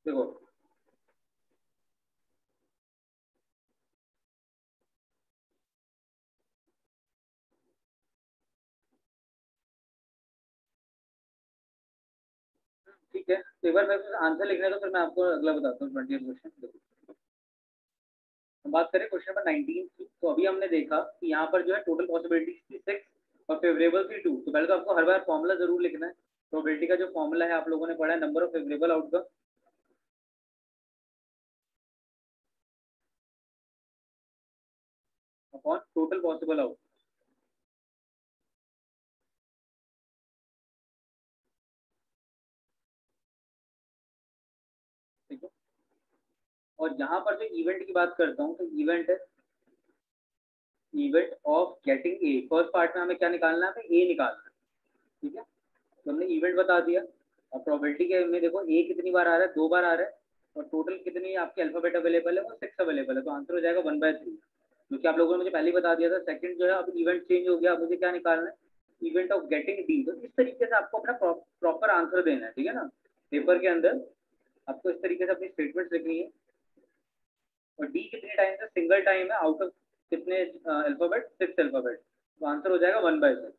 देखो ठीक है, तो एक बार मैं आंसर लिखने दो, फिर मैं आपको अगला बताता हूँ 20 क्वेश्चन। हम बात करें क्वेश्चन नंबर 19 की, तो अभी हमने देखा कि यहाँ पर जो है टोटल पॉसिबिलिटी थी 6 और फेवरेबल थी 2। तो पहले तो आपको हर बार फॉर्मूला जरूर लिखना है। प्रोबेबिलिटी का जो फॉर्मूला है आप लोगों ने पढ़ा है, number of favourable outcome upon total possible outcome. ठीक है, और जहां पर जो इवेंट की बात करता हूँ, तो इवेंट है event of getting a. First part में हमें क्या निकालना है, हमें ए निकालना है। ठीक है, तो हमने इवेंट बता दिया। और प्रोबेबिलिटी के में देखो ए कितनी बार आ रहा है, 2 बार आ रहा है। और टोटल कितनी आपके अल्फाबेट अवेलेबल है, वो 6 अवेलेबल है। तो आंसर हो जाएगा 1/3, जो कि आप लोगों ने मुझे पहले ही बता दिया था। सेकंड जो है, अब इवेंट चेंज हो गया, अब मुझे क्या निकालना है, इवेंट ऑफ गेटिंग डी। तो इस तरीके से आपको अपना प्रॉपर आंसर देना है। ठीक है ना, पेपर के अंदर आपको इस तरीके से अपनी स्टेटमेंट लिखनी है। और डी कितने टाइम है, सिंगल टाइम है, आउट ऑफ कितने अल्फाबेट, 6 अल्फाबेट। तो आंसर हो जाएगा 1/6।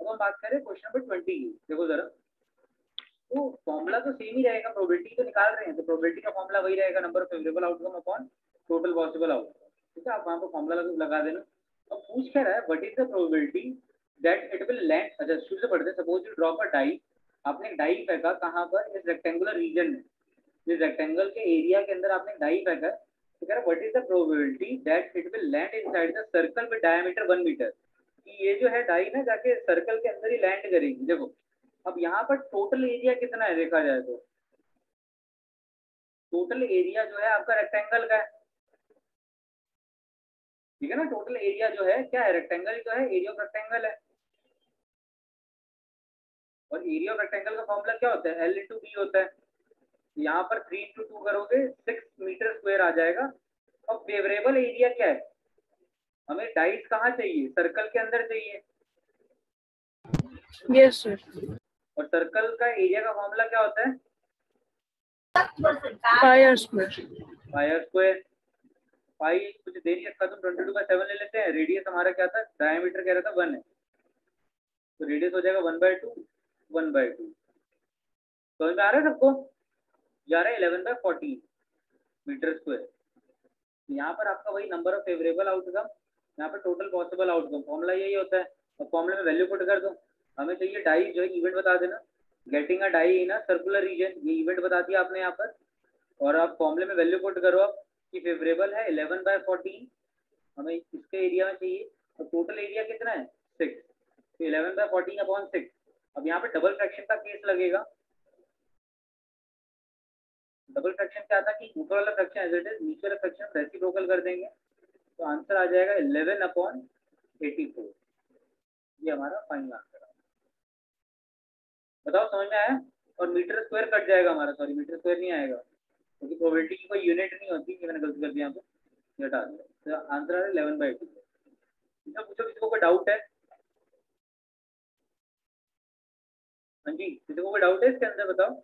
अब हम बात करें क्वेश्चन नंबर 20 की। देखो जरा, तो फॉर्मूला तो सेम ही रहेगा, प्रोबेबिलिटी तो निकाल रहे हैं, तो प्रोबेबिलिटी का फॉर्मूला वही रहेगा, number of favourable outcome upon total possible outcome. ठीक है, आप वहां पर फॉर्मूला लगा देना। अब पूछ क्या रहा है, what is the probability that it will land. अच्छा शुरू से पढ़ते, suppose you drop a die. आपने एक डाई फेंका कहाँ पर, इस रेक्टेंगुलर रीजन में, इस रेक्टेंगल के एरिया के अंदर आपने डाई फेंका। तो कह रहा है what is the probability that it will land inside the circle with diameter 1 metre. कि ये जो है डाई ना जाके सर्कल के अंदर ही लैंड करेगी। देखो अब यहाँ पर टोटल एरिया कितना है, देखा जाए तो टोटल एरिया जो है आपका रेक्टेंगल का है। ठीक है ना, टोटल एरिया जो है क्या है, रेक्टेंगल जो है, एरिया ऑफ रेक्टेंगल है। और एरिया ऑफ रेक्टेंगल का फॉर्मूला क्या होता है, L/B होता है। यहाँ पर 3 × 2 करोगे 6 मीटर स्क्वायर आ जाएगा। और फेवरेबल एरिया क्या है, हमें डाइस कहाँ चाहिए, सर्कल के अंदर चाहिए। Yes sir. और सर्कल का एरिया का फॉर्मूला क्या होता है, पाई स्क्वायर। Pi square. पाई कुछ दे नहीं रखा, तुम 22/7 ले लेते हैं। रेडियस हमारा क्या था, डायमीटर कह रहा था 1 है, तो रेडियस हो जाएगा 1/2, 1/2। समझ में आ रहा है सबको, जा रहा है 11/14 मीटर स्क्वायर। यहाँ पर आपका वही नंबर ऑफ फेवरेबल आउटकम, यहाँ पर टोटल पॉसिबल आउटकम, फॉर्मूला यही होता है। और फॉर्मूले में वैल्यू पुट कर दो। हमें चाहिए डाई, जो है इवेंट बता देना, getting a die in a circular region, ये इवेंट बता दिया आपने यहाँ पर। और आप फॉर्मूले में वैल्यू पुट करो आप, कि फेवरेबल है 11/14, हमें इसके एरिया में चाहिए। और टोटल एरिया कितना है, 6। तो 11/14 अपॉन 6। अब यहाँ पे डबल फ्रैक्शन का केस लगेगा। डबल फ्रैक्शन क्या था, कि ऊपर वाला फ्रैक्शन एज इट इज, नीचे वाला फ्रैक्शन रेसिप्रोकल कर देंगे। तो आंसर आ जाएगा 11/84। ये हमारा फाइनल आंसर है। बताओ समझ में आया। और मीटर स्क्वायर कट जाएगा हमारा, सॉरी मीटर स्क्वायर नहीं आएगा, क्योंकि प्रोबेबिलिटी की कोई यूनिट नहीं होती। ये मैंने गलती कर दिया यहाँ पे, ये हटा दिया। तो आंसर आ रहा है 11/2। पूछो किसी को कोई डाउट है। हाँ जी, किसी को कोई डाउट है इसके अंदर, बताओ।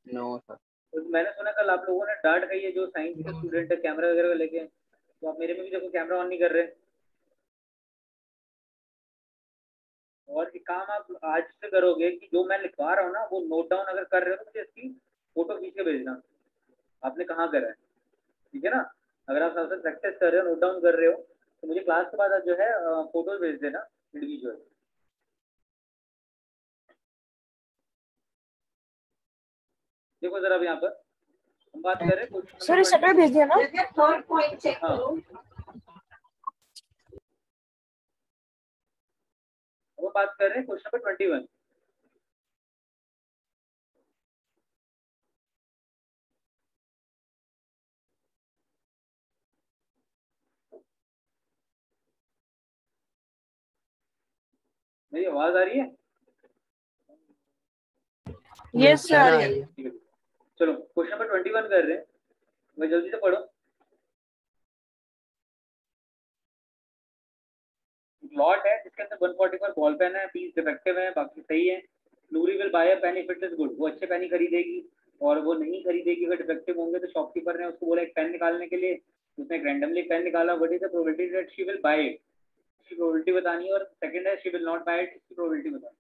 No sir. तो मैंने सुना कल आप लोगों ने डांट खाई है, जो साइंस के स्टूडेंट है कैमरा वगैरह लेके, तो आप मेरे में भी देखो कैमरा ऑन नहीं कर रहे। और एक काम आप आज से करोगे, कि जो मैं लिखवा रहा हूँ ना, वो नोट डाउन अगर कर रहे हो तो मुझे इसकी फोटो खींच के भेजना, आपने कहाँ करा है। ठीक है ना, अगर आप सबसे प्रैक्टिस कर रहे हो, नोट डाउन कर रहे हो, तो मुझे क्लास के बाद जो है फोटोज भेज देना इंडिविजुअल। देखो जरा अब यहाँ पर हम बात कर रहे हैं क्वेश्चन सर नंबर सेपरेट 20। भेज दिया ना। हाँ, अब हम बात कर रहे हैं क्वेश्चन नंबर 21। मेरी आवाज आ रही है। Yes sir. ठीक है, चलो क्वेश्चन नंबर 21 कर रहे हैं, मैं जल्दी से पढ़ो। लॉट है जिसके अंदर 144 बॉल पेन है, 20 डिफेक्टिव है, बाकी गिफ्ट इज गुड, वो अच्छे पेन ही खरीदेगी, और वो नहीं खरीदेगी अगर डिफेक्टिव होंगे। तो शॉपकीपर ने उसको बोला एक पेन निकालने के लिए, उसने रैंडमली पेन निकाला, what is the probability that she will buy it, इसकी प्रोबेबिलिटी बतानी है, और सेकंड है she will not buy it, इसकी प्रोबेबिलिटी बतानी।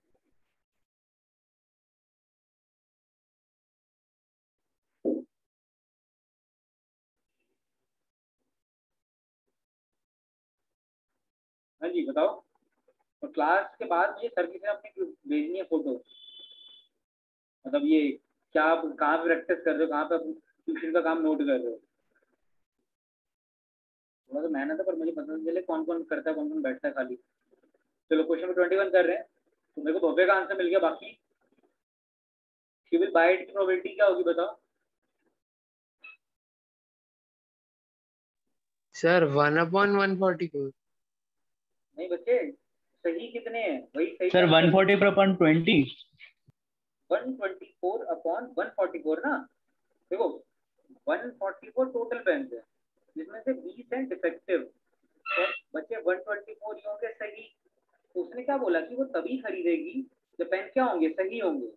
हाँ जी बताओ। और क्लास के बाद मुझे सर की तरफ अपनी भेजनी है फोटो, मतलब ये क्या आप कहाँ पे प्रैक्टिस कर रहे हो, कहाँ पे ट्यूशन का काम नोट कर रहे हो। थोड़ा तो मेहनत है, पर मुझे पता नहीं चले कौन कौन करता है, कौन कौन बैठता है खाली। चलो क्वेश्चन नंबर 21 कर रहे हैं, तो मेरे को भव्य का आंसर मिल गया। बाकी शी विल बाय इट की प्रोबेबिलिटी क्या होगी बताओ। सर 1/144। नहीं बच्चे, सही कितने हैं वही सही सर आंसर। 140/20। 124/144 ना। देखो 144 टोटल पेन है, जिसमें से 20 हैं डिफेक्टिव, और बच्चे 124 ही होंगे सही। तो उसने क्या बोला कि वो तभी खरीदेगी जब पेन क्या होंगे, सही होंगे।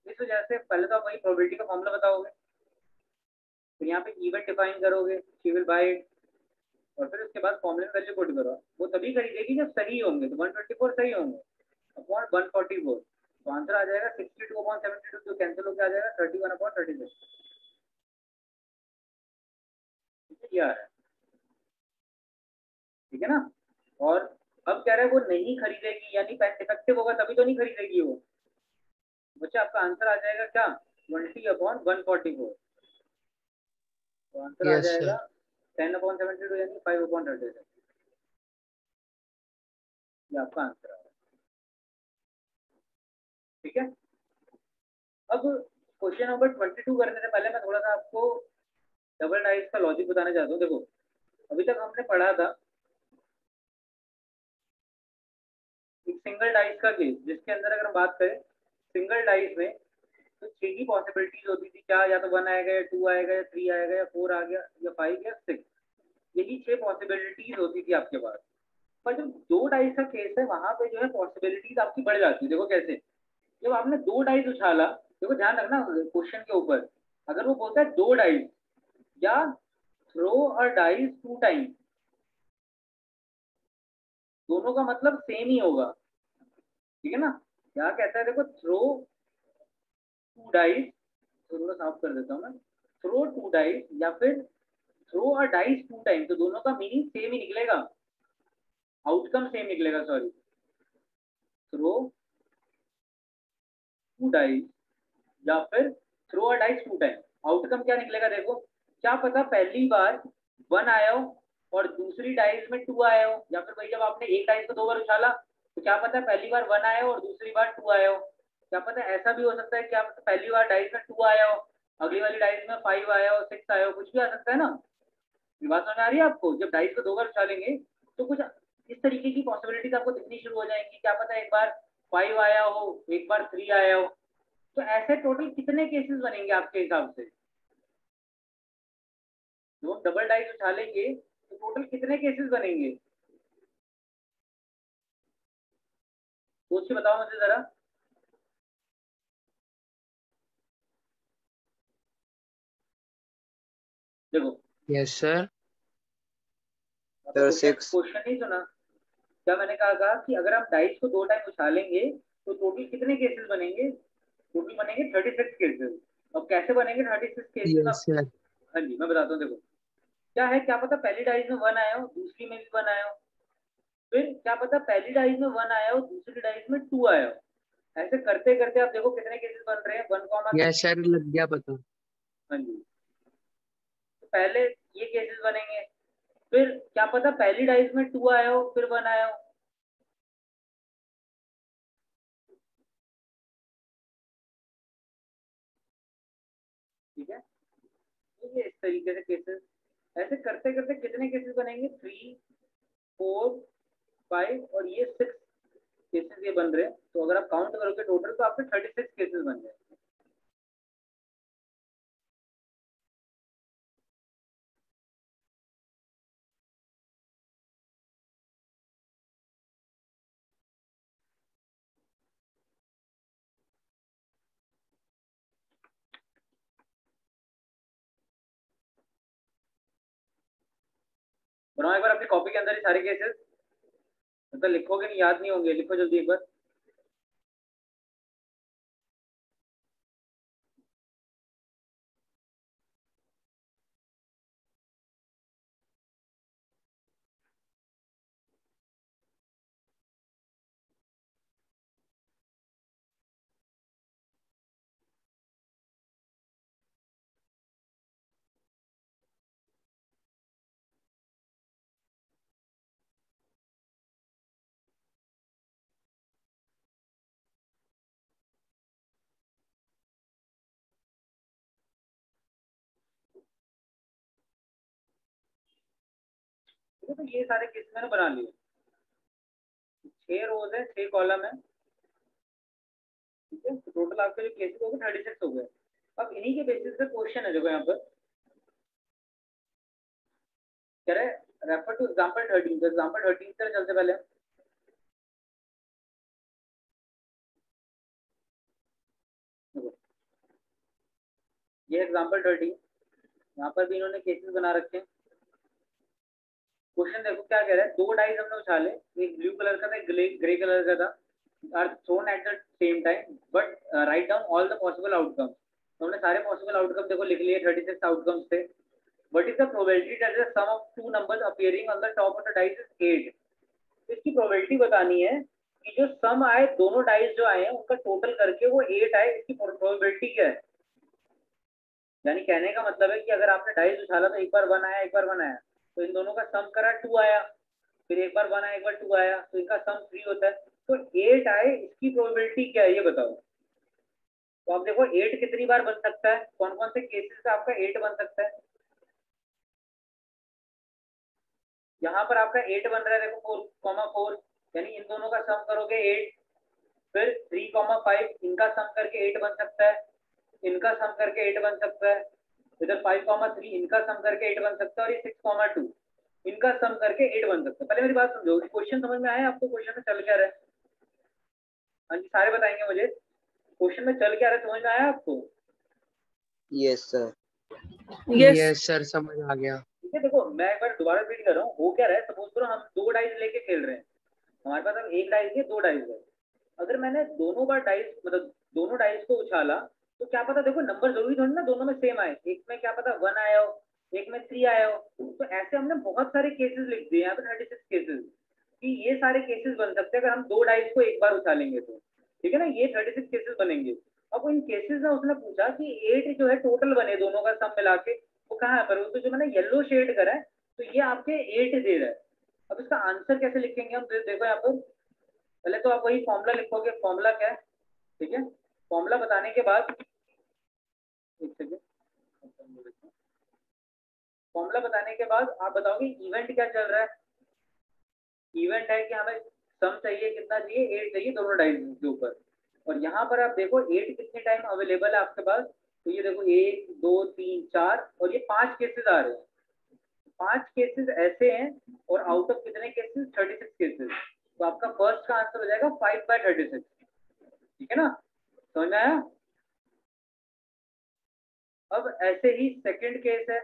इस वजह से पहले तो आप वही प्रोबेबिलिटी का फॉर्मूला बताओगे, फिर यहाँ पे इवेंट डिफाइन करोगे, शी विल बाय इट, और फिर उसके बाद फॉर्मूले में वैल्यू पुट करो। वो तभी खरीदेगी जब सही होंगे, तो 124 सही होंगे अपॉन 144, तो आंसर आ जाएगा 62/72, जो कैंसिल होकर आ जाएगा 31/36। क्या है, ठीक है ना। और अब कह रहे हैं वो नहीं खरीदेगी, यानी पेन डिफेक्टिव होगा तभी तो नहीं खरीदेगी वो। बच्चे आपका आंसर आ जाएगा क्या, 20/144, तो आंसर आ यस जाएगा सर। 10/72 यानी 5/36। ये आपका आंसर आ रहा है, ठीक है। अब क्वेश्चन नंबर 22 करने से पहले मैं थोड़ा सा आपको डबल डाइस का लॉजिक बताना चाहता हूँ। देखो अभी तक हमने पढ़ा था एक सिंगल डाइस का केस, जिसके अंदर अगर हम बात करें सिंगल डाइस में, तो 6 की पॉसिबिलिटीज होती थी क्या, या तो 1 आएगा, या 2 आएगा, या 3 आएगा, या 4 आ गया, या 5 या 6, यही 6 पॉसिबिलिटीज होती थी आपके पास। पर जब दो डाइस का केस है, वहां पे जो है पॉसिबिलिटीज आपकी बढ़ जाती है। देखो कैसे, जब आपने दो डाइस उछाला, देखो ध्यान रखना क्वेश्चन के ऊपर, अगर वो बोलता है दो डाइस या थ्रो अ डाइस 2 टाइम, दोनों का मतलब सेम ही होगा, ठीक है ना। क्या कहता है देखो, थ्रो 2 डाइस, थोड़ा साफ कर देता हूँ मैं, थ्रो 2 डाइस या फिर थ्रो अ डाइस 2 टाइम, तो दोनों का मीनिंग सेम ही निकलेगा, आउटकम सेम निकलेगा, सॉरी। थ्रो 2 डाइस या फिर throw a dice 2 time, outcome क्या निकलेगा देखो। क्या पता पहली बार 1 आया हो और दूसरी डाइस में 2 आया हो, या फिर भाई जब आपने एक डाइस को 2 बार उछाला, तो क्या पता पहली बार 1 आया हो और दूसरी बार 2 आया हो। क्या पता ऐसा भी हो सकता है, क्या पता पहली बार डाइस में 2 आया हो, अगली वाली डाइस में 5 आया हो, 6 आया हो, कुछ भी आ सकता है ना। ये बात समझ आ रही है आपको, जब डाइस को 2 बार उछालेंगे तो कुछ इस तरीके की पॉसिबिलिटीज आपको दिखनी शुरू हो जाएंगी। क्या पता एक बार 5 आया हो, एक बार 3 आया हो। तो ऐसे टोटल कितने केसेस बनेंगे आपके हिसाब से, जो हम डबल डाइस उछालेंगे तो टोटल कितने केसेस बनेंगे, सोच के बताओ मुझे जरा। देखो यस सर। आपने क्वेश्चन 6। क्वेश्चन नहीं सुना, क्या मैंने कहा था कि अगर आप डाइस को 2 टाइम उछालेंगे तो टोटल कितने केसेस बनेंगे, टोटल बनेंगे 36 केसेस। अब कैसे बनेंगे 36 केसेस यस आप, सर। हाँ जी मैं बताता हूँ। देखो क्या है, क्या पता पहली डाइस में 1 आया हो, दूसरी में भी 1 आया हो, फिर क्या पता पहली डाइस में 1 आया हो, दूसरी डाइस में 2 आया हो। ऐसे करते करते आप देखो कितने केसेस बन रहे हैं, 1,3। यस सर, लग गया पता। हाँ जी, तो पहले ये केसेस बनेंगे, फिर क्या पता पहली डाइस में 2 आया हो फिर 1 आया हो, ठीक है। तो ये इस तरीके से केसेस, ऐसे करते करते कितने केसेस बनेंगे, 3, 4, 5 और ये 6 केसेस ये बन रहे हैं। तो अगर आप काउंट करोगे टोटल तो आपके 36 केसेस बन जाएंगे। बनाओ एक बार अपनी कॉपी के अंदर ही सारे केसेस, मतलब लिखोगे नहीं, याद नहीं होंगे, लिखो जल्दी एक बार। तो ये सारे केस मैंने बना लिए, 6 रोज है, 6 कॉलम है, ठीक है। तो टोटल आपके जो केसेस हो गए 36 हो गए। अब इन्हीं के बेसिस पे क्वेश्चन है, देखो यहाँ पर कह रहे रेफर टू एग्जाम्पल 13। तो एग्जाम्पल 13 से चलते पहले देखो, ये एग्जाम्पल 13, यहाँ पर भी इन्होंने केसेस बना रखे हैं। क्वेश्चन देखो क्या कह रहा है, 2 डाइस हमने उछाले, एक ब्लू कलर का था, एक ग्रे कलर का था, are thrown at the same time, but write down all the possible outcomes. तो हमने सारे पॉसिबल आउटकम देखो लिख लिए, 36 आउटकम्स थे। What is the probability that the sum of two numbers appearing on the top of the dice is 8? इसकी probability बतानी है कि जो सम आए, दोनों डाइस जो आए हैं उनका टोटल करके वो 8 आए, इसकी प्रोबेबिलिटी क्या है। यानी कहने का मतलब है कि अगर आपने डाइस उछाला तो एक बार 1 आया, एक बार 1 आया, तो इन दोनों का सम करा 2 आया, फिर एक बार 1 आया, एक बार 2 आया, तो इनका सम 3 होता है। तो 8 आए, इसकी प्रोबेबिलिटी क्या है ये बताओ। तो आप देखो 8 कितनी बार बन सकता है, कौन कौन से केसेस से आपका 8 बन सकता है। यहाँ पर आपका 8 बन रहा है, देखो 4,4, यानी इन दोनों का सम करोगे 8, फिर 3,5 इनका सम करके 8 बन सकता है, इनका सम करके 8 बन सकता है, इधर 5,3 इनका सम करके 8 बन सकता है, और ये 6,2 इनका सम करके 8 बन सकता है। पहले मेरी बात समझो, क्वेश्चन समझ में आया आपको, क्वेश्चन में चल क्या रहा है। हाँ जी, सारे बताएंगे मुझे क्वेश्चन में चल क्या रहा है, समझ में आया आपको। Yes sir. Yes. Yes sir, समझ आ गया। ठीक है, देखो मैं एक बार दोबारा रिपीट कर रहा हूँ, हो क्या रहा है। सपोज करो हम 2 डाइस लेके खेल रहे हैं, हमारे पास अब 1 डाइस है, 2 डाइस है। अगर मैंने दोनों बार डाइस, मतलब दोनों डाइस को उछाला, तो क्या पता, देखो नंबर जरूरी थोड़ी ना दोनों में सेम आए, एक में क्या पता 1 आया हो, एक में 3 आया हो। तो ऐसे हमने बहुत सारे केसेस लिख दिए यहाँ पे, 36 केसेस, कि ये सारे केसेस बन सकते हैं अगर हम 2 डाइस को एक बार उछालेंगे तो, ठीक है ना, ये 36 केसेस बनेंगे। अब इन केसेस में उसने पूछा कि 8 जो है टोटल बने दोनों का सम मिला के, वो कहाँ है पर, तो जो मैंने येलो शेड करा है, तो ये आपके 8 दे रहा है। अब इसका आंसर कैसे लिखेंगे हम, देखो यहाँ पर पहले तो आप वही फॉर्मूला लिखोगे, फॉर्मूला क्या है, ठीक है। फॉर्मूला बताने के बाद, एक सेकेंड, फॉर्मूला बताने के बाद आप बताओगे इवेंट क्या चल रहा है। इवेंट है कि हमें सम चाहिए, कितना चाहिए, 8 चाहिए दोनों डाइस के ऊपर। और यहाँ पर आप देखो 8 कितने टाइम अवेलेबल है आपके पास, तो ये देखो 1 2 3 4, और ये 5 केसेस आ रहे हैं, 5 केसेस ऐसे हैं, और आउट ऑफ कितने केसेस, 36 केसेस। तो आपका फर्स्ट का आंसर हो जाएगा 5/36, ठीक है ना, समझ में आया। अब ऐसे ही सेकंड केस है,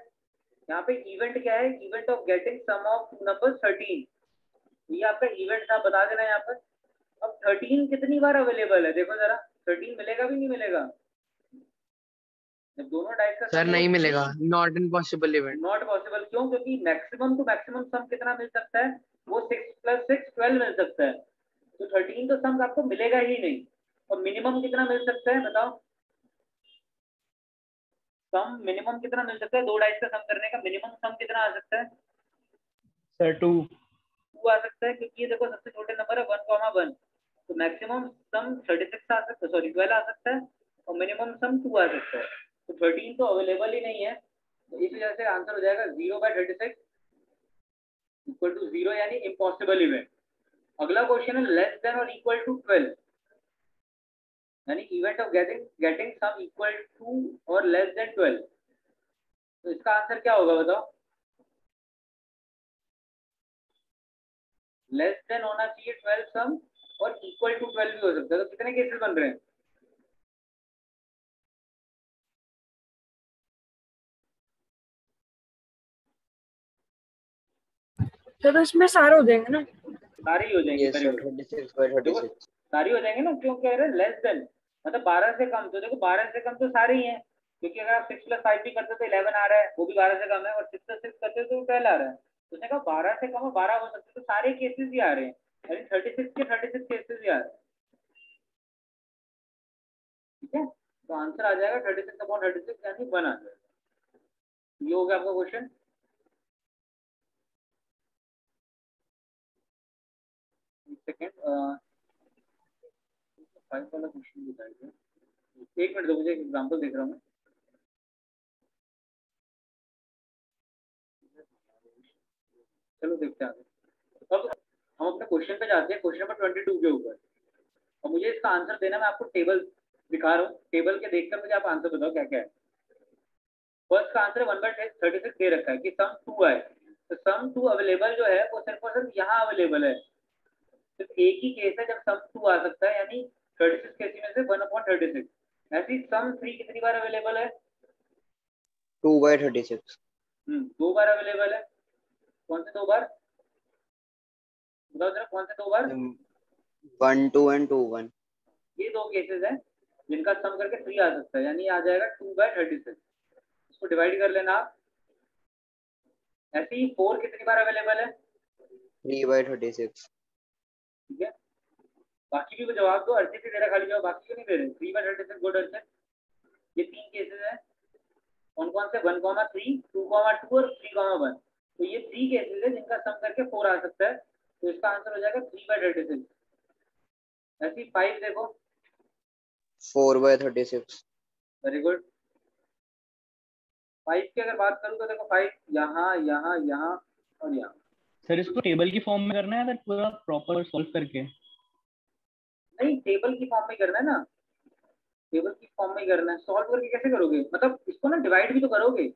यहाँ पे इवेंट क्या है, event of getting sum of two number 13, ये आपका इवेंट था, बता देना यहाँ पर। अब 13 कितनी बार अवेलेबल है, देखो जरा, 13 मिलेगा भी नहीं मिलेगा, जब दोनों डाइस का सर सम नहीं मिलेगा, not in possible event. Not possible, क्यों, क्योंकि मैक्सिमम टू मैक्सिमम सम कितना मिल सकता है, वो 6 + 6 12 मिल सकता है। तो 13 तो सम आपको मिलेगा ही नहीं। और मिनिमम कितना मिल सकता है बताओ, सम मिनिमम कितना मिल सकता है, 2 डाइस का सम करने का मिनिमम सम कितना आ सकता है, सर 2। 2 आ सकता है, क्योंकि ये देखो सबसे छोटे नंबर है 1,1, तो मैक्सिमम सम 36 आ सकता है, सॉरी 12 आ सकता है, और मिनिमम सम 2 आ सकता है। तो 13 तो अवेलेबल ही नहीं है, तो इस वजह से आंसर हो जाएगा 0/36 इक्वल टू 0, यानी इम्पॉसिबल इवेंट। अगला क्वेश्चन है लेस देन और इक्वल टू 12, यानी event of getting sum equal to और लेस देन 12। तो इसका आंसर क्या होगा बताओ, लेस देन होना चाहिए 12 सम, और इक्वल टू 12 भी हो सकता है। तो कितने केसेस बन रहे हैं, तो इसमें सारे हो जाएंगे ना? सारे ही हो जाएंगे। Yes sir, 36 by 36. सारी हो जाएंगे ना, क्यों कह रहे हैं लेस देन, मतलब 12 से कम। तो देखो 12 से कम तो सारे ही हैं, क्योंकि अगर आप 6+5 भी करते तो 11 आ रहा है, वो भी 12 से कम है, और 6+6 करते तो 12 आ रहा है। तो उसने कहा 12 से कम और 12 हो सकते, तो सारे केसेस ही आ रहे हैं, यानी 36 के 36 केसेस ही आ रहे हैं। ठीक है, तो आंसर आ जाएगा 36/36 यानी 1 आ जाएगा। ये हो गया आपका क्वेश्चन। सेकेंड 5 वाला क्वेश्चन बताइए। एक मिनट दो, मुझे एक एग्जाम्पल देख रहा हूँ। चलो देखते हैं आगे। अब हम अपने क्वेश्चन पे जाते हैं, क्वेश्चन नंबर 22 के ऊपर। और मुझे इसका आंसर देना, मैं आपको टेबल दिखा रहा हूँ, टेबल के देखकर मुझे आप आंसर बताओ क्या क्या है। फर्स्ट का आंसर 1/36 दे रखा है कि सम 2 आए, तो सम 2 अवेलेबल जो है वो सिर्फ और सिर्फ यहाँ अवेलेबल है। सिर्फ एक ही केस है जब सम 2 आ सकता है, यानी 36 केस में से 1/36। ऐसी सम 3 कितनी बार अवेलेबल है? 2 by 36. 2 बार अवेलेबल है। कौन से 2 बार बताओ जरा, कौन से 2 बार? 1 2 and 2 1. ये 2 केसेस हैं जिनका सम करके 3 आ सकता है, यानी आ जाएगा 2/36। इसको डिवाइड कर लेना आप। ऐसे ही 4 कितनी बार अवेलेबल है? 3 by 36. ठीक है, बाकी भी जवाब दो। अर्जित ही दे रहा खाली जवाब, बाकी क्यों नहीं दे रहे? 3/36 गुड अर्जित। ये 3 केसेस हैं, कौन कौन से? 1,3, 2,2 और 3,1। तो ये 3 केसेस है जिनका सम करके 4 आ सकता है, तो इसका आंसर हो जाएगा 3/36। ऐसी 5 देखो। 4 by 36. Very good. 5 की अगर बात करूँ तो देखो 5 यहाँ यहाँ यहाँ और यहाँ। सर इसको टेबल की फॉर्म में करना है, सर पूरा प्रॉपर सॉल्व करके? नहीं, टेबल की फॉर्म में करना है ना, टेबल की फॉर्म में करना है। सॉल्व करके कैसे करोगे? मतलब इसको ना डिवाइड भी तो करोगे,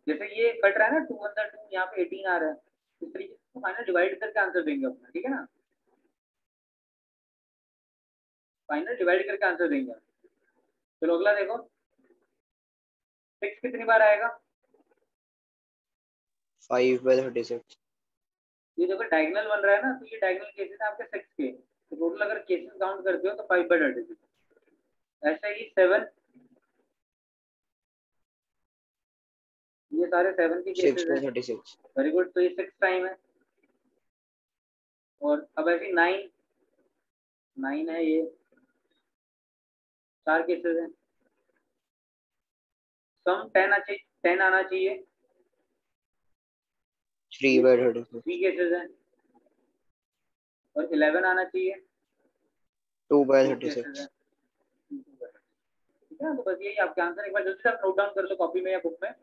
जैसे ये कट रहा है ना 2 अंदर 2, यहाँ पे 18 आ रहा है, इस तरीके से फाइनल डिवाइड करके आंसर देंगे अपना। ठीक है ना, फाइनल डिवाइड करके आंसर देंगे। चलो अगला देखो, 6 कितनी बार आएगा? 5 by 36. ये देखो डायगोनल बन रहा है ना, तो ये डायगोनल केसेस है आपके 6 के, तो टोटल अगर केसेस काउंट करते हो तो 5/36। ऐसे ही 7, ये सारे 7 के 6 केसेस by हैं। 36. वेरी गुड, तो ये 6 टाइम है। और अब ऐसे 9 है, ये 4 केसेस हैं। सम 10 आना चाहिए, 3 by 36. 3 केसेस हैं। और 11 आना चाहिए, 2 by 2 केसेस 36. हैं। ठीक है, तो बस यही आपके आंसर। एक बार जल्दी से आप नोट डाउन कर लो कॉपी में या बुक में।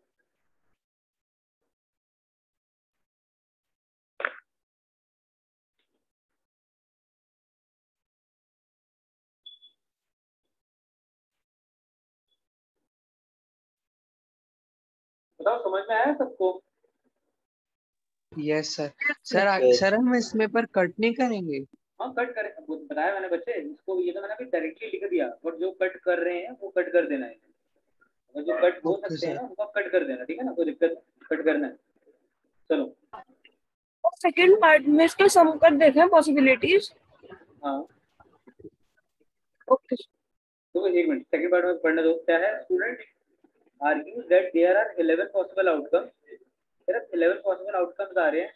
बताओ समझ में आया सबको? Yes sir. Sir Yes. Sir हम इसमें पर कट नहीं करेंगे? हाँ कट करें, वो बताया मैंने बच्चे इसको, ये तो मैंने अभी डायरेक्टली लिख दिया, और जो कट कर रहे हैं वो कट कर देना है। अगर जो कट हो ओके सकते हैं सर. ना उनको कट कर देना, ठीक है ना, कोई दिक्कत, कट करना है। चलो सेकंड पार्ट में इसके सम कर देते हैं पॉसिबिलिटीज। हाँ, ओके। तो एक मिनट, सेकंड पार्ट में पढ़ने दो। क्या है? Student argues that there are 11 possible outcomes. सिर्फ 11 possible outcomes आ रहे हैं,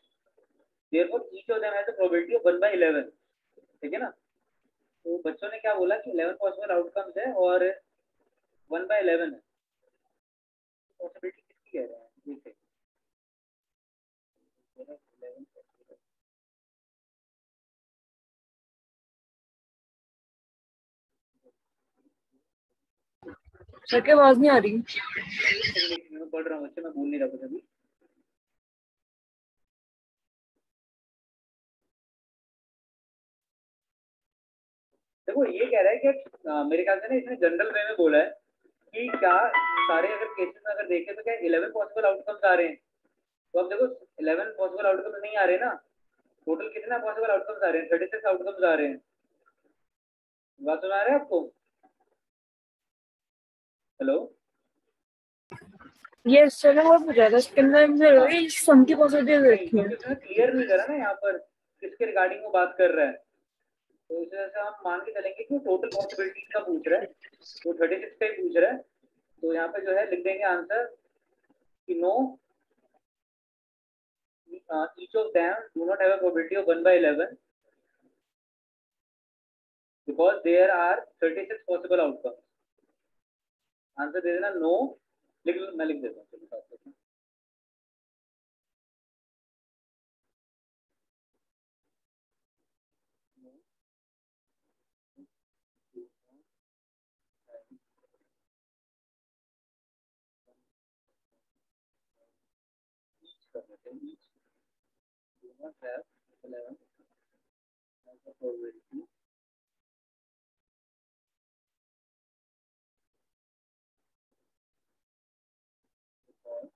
therefore each of them has a probability of 1/11। ठीक है ना, तो बच्चों ने क्या बोला कि 11 possible outcomes है और 1/11 है। पॉसिबिलिटी किसकी कह रहे हैं? देखिए, सर की आवाज नहीं आ रही। मैं पढ़ रहा हूँ बच्चे, मैं बोल नहीं रहा कुछ अभी। देखो ये कह रहा है कि मेरे ख्याल से ना इसने जनरल वे में बोला है कि क्या सारे अगर केसेस में अगर देखें तो क्या 11 पॉसिबल आउटकम्स आ रहे हैं। तो अब देखो 11 पॉसिबल आउटकम्स नहीं आ रहे ना, टोटल कितना पॉसिबल आउटकम्स आ रहे हैं? 36 आउटकम्स आ रहे हैं। बात सुना रहे हैं आपको? हेलो, यस सर, मैं वो पूछा था इसके अंदर मुझे लगा कि सम की पॉसिबिलिटीज नहीं, रखी क्योंकि है। उसने क्लियर नहीं करा ना यहाँ पर किसके रिगार्डिंग वो बात कर रहा है, तो इस वजह से हम मान के चलेंगे कि टोटल पॉसिबिलिटीज का पूछ रहा है, तो 36 का ही पूछ रहा है। तो यहाँ पे जो है लिख देंगे आंसर कि no, each of them do not have a probability of 1/11 because there are 36 possible outcomes। Answer दे देना नो, मैं लिख देता हूँ। Each do not have 11 as a probability because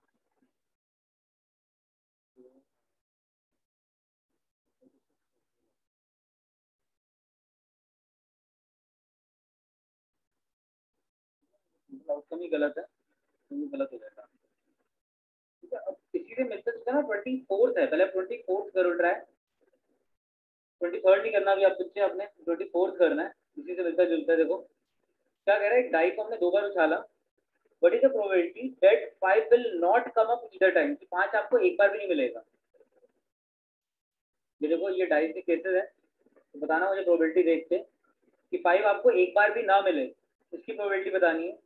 outcome ही गलत है, तो ये गलत हो जाएगा। ठीक है, अब इसी से मिलता जुलता ना 24th है, पहले 24th करो ट्राई, 23rd नहीं करना अभी आप बच्चे, आपने 24th करना है, इसी से मिलता जुलता है। देखो क्या कह रहा है, एक डाई को हमने 2 बार उछाला, what is the probability that 5 will not come up either time, कि 5 आपको एक बार भी नहीं मिलेगा। ये देखो ये डाई के केसेस है, तो बताना मुझे प्रोबेबिलिटी देख के कि 5 आपको एक बार भी ना मिले, इसकी प्रोबेबिलिटी बतानी है।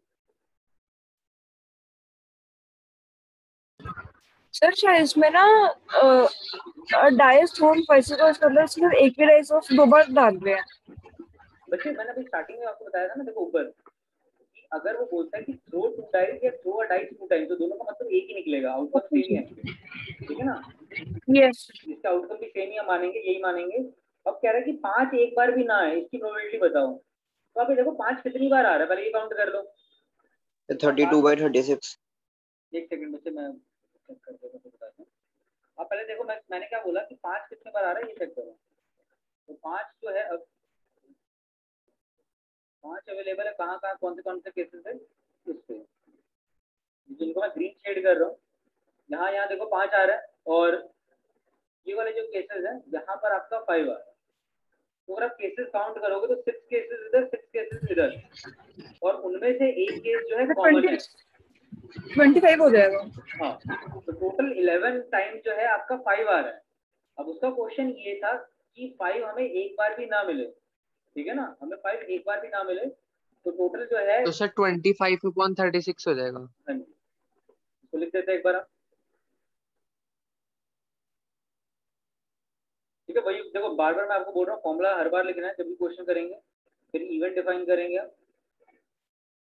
सर शायद इसमें ना डाइस थोन पैसे को इसका मतलब सिर्फ एक ही डाइस ऑफ 2 बार डाल रहे हैं। बच्चे मैंने अभी स्टार्टिंग में आपको बताया था ना, देखो ऊपर कि अगर वो बोलता है कि थ्रो 2 डाइस या थ्रो अ डाइस 2 टाइम, तो दोनों का मतलब एक ही निकलेगा, आउटकम सेम ही है, ठीक है ना, यस इसका आउटकम भी सेम ही हम मानेंगे, यही मानेंगे। अब कह रहा है कि 5 एक बार भी ना है, इसकी प्रोबेबिलिटी बताओ। तो आप ये देखो 5 कितनी बार आ रहा है, पहले ये काउंट कर लो। 32/36। एक सेकंड बच्चे मैं चेक कर देता हूँ, बताता हूँ। आप पहले देखो, मैंने क्या बोला कि 5 कितने बार आ रहा है, ये चेक करो। तो 5 जो है, अब 5 अवेलेबल है कहाँ कहाँ, कौन से केसेस है, इस पे जिनको मैं ग्रीन शेड कर रहा हूँ, यहाँ देखो 5 आ रहा है, और ये वाले जो केसेस है यहाँ पर आपका 5 आ रहा है। तो अगर आप केसेस काउंट करोगे तो 6 केसेस इधर, 6 केसेस इधर, और उनमें से एक केस जो है कॉमन है। 25 हो जाएगा। हाँ, तो टोटल 11 टाइम जो है आपका 5 आ रहा है। अब उसका क्वेश्चन ये था कि 5 हमें एक बार भी ना मिले, ठीक है ना, हमें 5 एक बार भी ना मिले, तो टोटल जो है, तो सर 25/36 हो जाएगा। हाँ जी, तो लिख देते हैं एक बार आप। ठीक है, वही देखो बार बार मैं आपको बोल रहा हूँ, फॉर्मूला हर बार लिखना है जब भी क्वेश्चन करेंगे, फिर इवेंट डिफाइन करेंगे।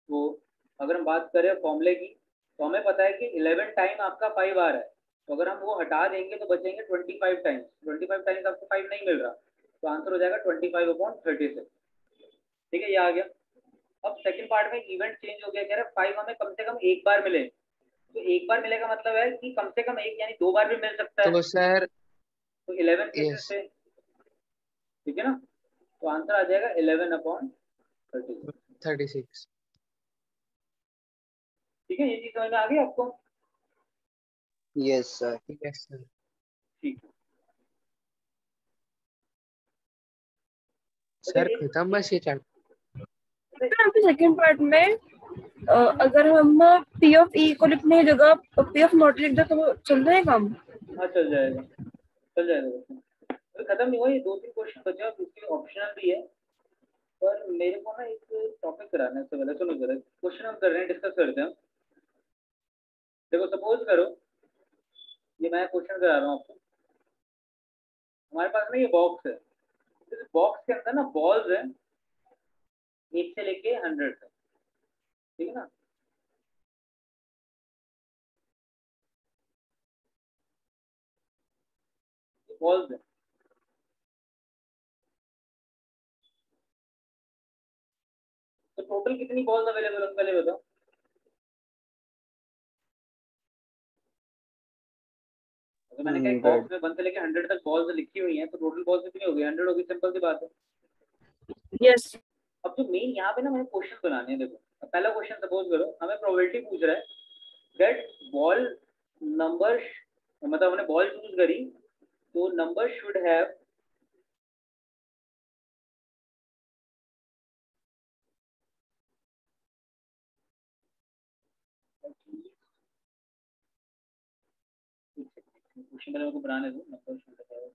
तो अगर हम बात करें फॉर्मूले की, तो हमें पता है कि 11 टाइम आपका 5 आ रहा है, तो अगर हम वो हटा देंगे तो बचेंगे 25 टाइम्स, 25 टाइम्स आपको 5 नहीं मिल रहा, तो आंसर हो जाएगा 25/36। ठीक है, ये आ गया। अब सेकंड पार्ट में इवेंट चेंज हो गया, कह रहा है 5 हमें कम से कम एक बार मिले, तो एक बार मिलेगा मतलब है कि कम से कम एक, यानी 2 बार भी मिल सकता है, तो सर तो 11 केसेस यस थे, ठीक है ना, तो आंसर आ जाएगा 11/36। 36। ठीक है, ये चीज समझ में आ गई आपको? Yes sir. Yes sir. ठीक है सर बच्चे, खत्म बस ये चैप्टर। आपके सेकंड पार्ट में अगर हम पी ऑफ ई को लिखने की जगह पी ऑफ नॉट लिख दे तो चल जाएगा काम? हाँ चल जाएगा, चल जाएगा बच्चे, अभी खत्म नहीं हुआ, ये 2-3 क्वेश्चन बचे हैं, दूसरी ऑप्शनल भी है, पर मेरे को ना एक टॉपिक कराना है, इससे पहले सुनो जरा, क्वेश्चन हम कर रहे हैं, डिस्कस करते हैं। देखो सपोज करो, ये मैं क्वेश्चन करा रहा हूँ आपको, हमारे पास ना ये बॉक्स है, इस बॉक्स के अंदर ना बॉल्स है 1 से लेके 100 तक, ठीक है ना, बॉल्स है, तो टोटल कितनी बॉल्स अवेलेबल है पहले बताओ। अगर मैंने कहा एक बॉक्स में 1 से लेके 100 तक बॉल्स लिखी हुई हैं, तो टोटल बॉल्स कितनी हो गई, 100 होगी, सिंपल सी बात है। यस अब जो मेन यहाँ पे ना मैंने क्वेश्चन बनाने हैं, देखो अब पहला क्वेश्चन सपोज करो, हमें प्रोबेबिलिटी पूछ रहा है दैट बॉल नंबर, मतलब हमने बॉल चूज करी तो नंबर शुड हैव क्वेश्चन पहले मेरे को बनाने दो। नंबर शुड हैव,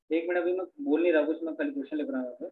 एक मिनट, अभी मैं बोल नहीं रहा कुछ, मैं कल क्वेश्चन लिख रहा हूँ।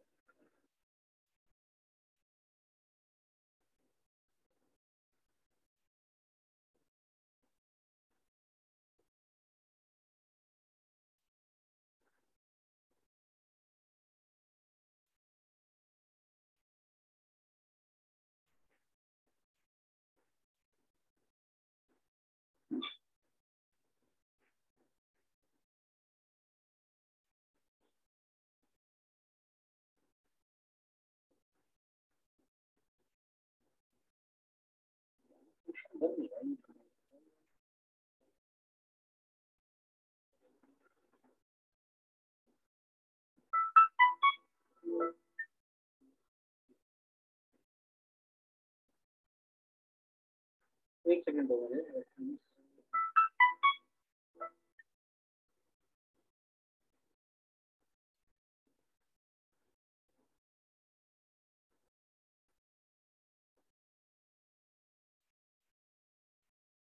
बन नहीं रहा है। एक सेकंड दो मुझे।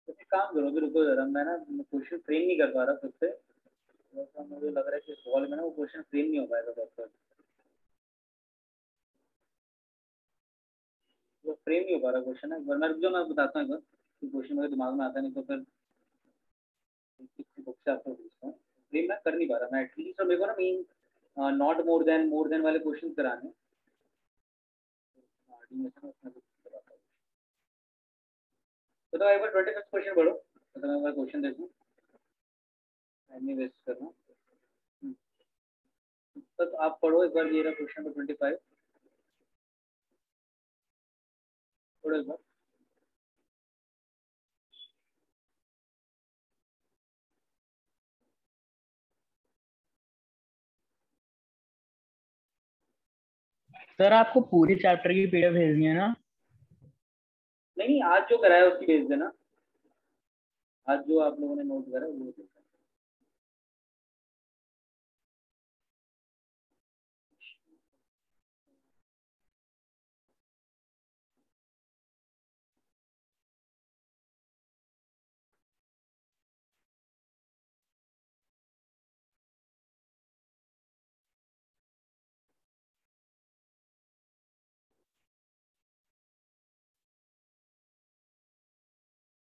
तो एक काम करो, अभी रुको जरा, मैं ना क्वेश्चन फ्रेम नहीं कर पा रहा खुद से। थोड़ा-सा मुझे लग रहा है कि सॉल्व में ना वो क्वेश्चन फ्रेम नहीं हो पाएगा प्रॉपर, वो फ्रेम नहीं हो पा रहा क्वेश्चन। एक बार मैं रुक जाओ, मैं बताता हूँ एक बार कि क्वेश्चन मेरे दिमाग में आता नहीं तो फिर किसी बुक से आपको पूछता हूँ। फ्रेम मैं कर नहीं पा रहा मैं एटलीस्ट, और मेरे को ना मेन नॉट मोर देन वाले क्वेश्चन कराने हैं। तो एक बार 25 क्वेश्चन पढ़ो, तो मैं एक बार क्वेश्चन देखूँ, टाइम नहीं वेस्ट करना। तो आप पढ़ो एक बार, ये रहा क्वेश्चन नंबर 25, पढ़ो एक बार। सर आपको पूरे चैप्टर की पीडीएफ भेजनी है ना? नहीं, आज जो कराया उसकी भेज देना, आज जो आप लोगों ने नोट करा वो भेज देना।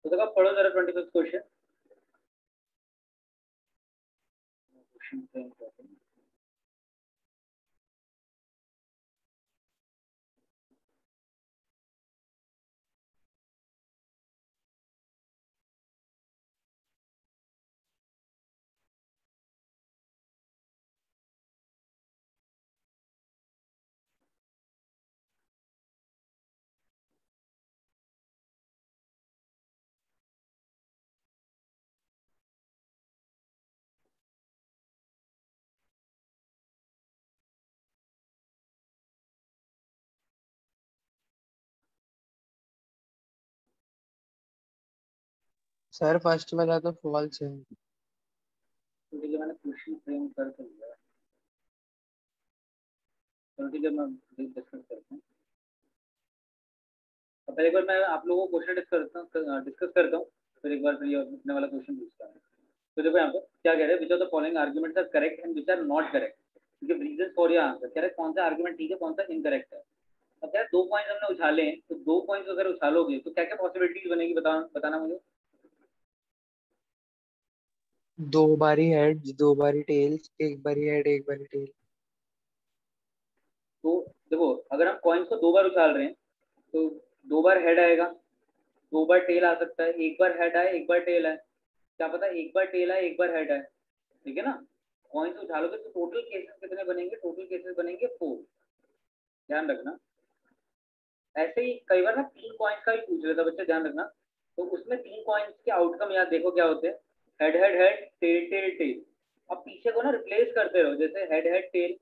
तो देखो आप पढ़ो जरा 25 क्वेश्चन। सर फर्स्ट वाला तो फॉल्स है। तो ठीक है, मैंने क्वेश्चन फ्रेम कर तो लिया। चलो ठीक है, मैं डिस्कस करता हूँ। तो पहले एक बार मैं आप लोगों को क्वेश्चन डिस्कस करता हूँ, फिर एक बार फिर ये अपने वाला क्वेश्चन पूछता हूँ। तो देखो यहाँ पर क्या कह रहे हैं, which of the following arguments are correct and which are not correct, give reason for your answer. कह रहे हैं कौन सा आर्ग्यूमेंट ठीक है, कौन सा इनकरेक्ट है। अब क्या है, 2 पॉइंट्स हमने उछाले हैं, तो 2 पॉइंट्स अगर उछालोगे तो क्या क्या पॉसिबिलिटीज बनेगी, बताना मुझे। दो बारी हेड, दो बारी टेल्स, एक बारी हेड, एक बारी टेल। तो देखो, अगर हम कॉइन्स को 2 बार उछाल रहे हैं तो 2 बार हेड आएगा, 2 बार टेल आ सकता है, एक बार हेड आए एक बार टेल आए, क्या पता एक बार टेल आए एक बार हेड आए। ठीक है ना। कॉइन्स उछालोगे तो टोटल केसेस कितने बनेंगे, टोटल केसेस बनेंगे 4, ध्यान रखना। ऐसे ही कई बार ना 3 पॉइंट्स का भी पूछ लेता बच्चा, ध्यान रखना। तो उसमें 3 पॉइंट्स के आउटकम याद देखो क्या होते हैं, head head head, tail tail tail. अब पीछे को ना रिप्लेस करते रहो, जैसे हेड हेड टेल,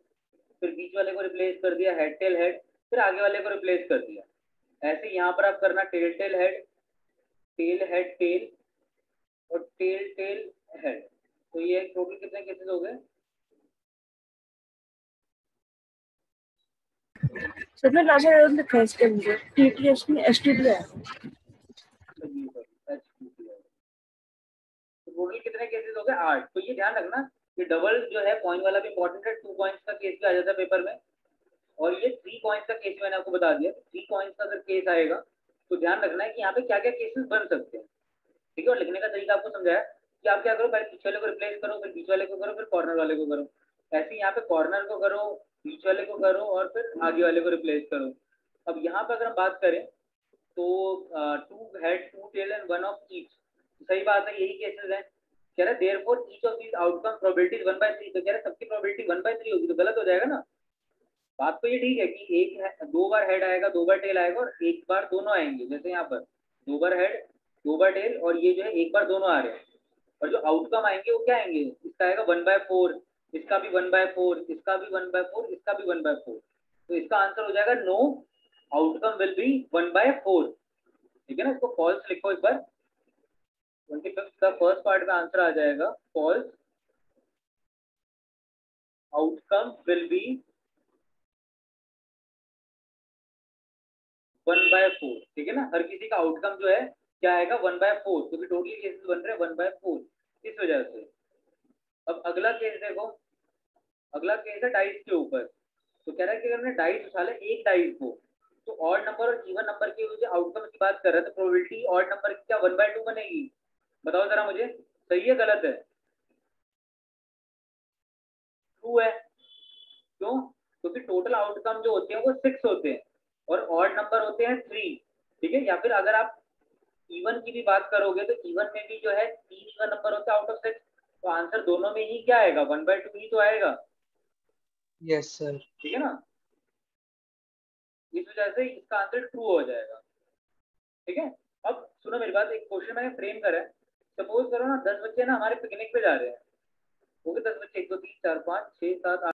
फिर बीच वाले को रिप्लेस कर दिया हेड टेल हेड, फिर आगे वाले को रिप्लेस कर दिया। ऐसे यहाँ पर आप करना tail tail head, tail head tail, और टेल टेल हेड। तो ये टोटल कितने केसेस हो गए? सर मैं लास्ट टाइम लिखा है इसके अंदर टीटीएस में एसटीडी है। टोटल कितने केसेस हो गए? 8। तो ये ध्यान रखना कि डबल जो है पॉइंट वाला भी इंपॉर्टेंट है, 2 पॉइंट्स का केस भी आ जाता है पेपर में, और ये 3 पॉइंट्स का केस मैंने आपको बता दिया। 3 पॉइंट्स का अगर केस आएगा तो ध्यान रखना है कि यहाँ पे क्या क्या केसेस बन सकते हैं, ठीक है। और लिखने का तरीका आपको समझाया कि आप क्या करो, पहले पीछे वाले को रिप्लेस करो, फिर बीच वाले को करो, फिर कॉर्नर वाले को करो। ऐसे यहाँ पे कॉर्नर को करो, बीच वाले को करो, और फिर आगे वाले को रिप्लेस करो। अब यहाँ पर अगर हम बात करें तो 2 head 2 tail and 1 of each, सही बात है, यही केसेस है। कह रहा है therefore each of these outcome probability 1/3, तो कह रहा है सबकी प्रोबेबिलिटी 1/3 होगी, तो गलत हो जाएगा ना। बात तो ये ठीक है कि एक है, 2 बार हेड आएगा, 2 बार टेल आएगा, और 1 बार दोनों आएंगे, जैसे यहाँ पर 2 बार हेड 2 बार टेल, और ये जो है 1 बार दोनों आ रहे हैं। और जो आउटकम आएंगे वो क्या आएंगे, इसका आएगा 1/4, इसका भी 1/4, इसका भी 1/4, इसका भी 1/4। तो इसका आंसर हो जाएगा नो आउटकम विल बी 1/4, ठीक है ना। इसको फॉल्स लिखो एक बार। 25 का फर्स्ट पार्ट का आंसर आ जाएगा फॉल्स, आउटकम विल बी 1/4, ठीक है ना। हर किसी का आउटकम जो है क्या आएगा 1/4, क्योंकि टोटली केसेस बन रहे हैं 1/4, इस वजह से। अब अगला केस देखो, अगला केस है डाइस के ऊपर। तो कह रहा है कि अगर हमने डाइस उछाले एक डाइस को, तो ऑड नंबर और इवन नंबर के जो आउटकम की बात कर रहे हैं, तो प्रोबेबिलिटी ऑड नंबर की क्या 1/2 बनेगी? बताओ जरा मुझे, सही है गलत है? ट्रू है। क्यों? क्योंकि टोटल आउटकम जो होते हैं वो 6 होते हैं, और ऑड नंबर होते हैं 3, ठीक है। या फिर अगर आप इवन की भी बात करोगे तो इवन में भी जो है 3 इवन नंबर होता है आउट ऑफ 6, तो आंसर दोनों में ही क्या आएगा, 1/2 ही तो आएगा। Yes sir. ठीक है ना, इस वजह से इसका आंसर ट्रू हो जाएगा, ठीक है। अब सुनो मेरी बात, एक क्वेश्चन मैंने फ्रेम करा है। सपोज करो ना 10 बच्चे ना हमारे पिकनिक पे जा रहे हैं, हो गए 10 बच्चे, 1 2 3 4 5 6 7 8।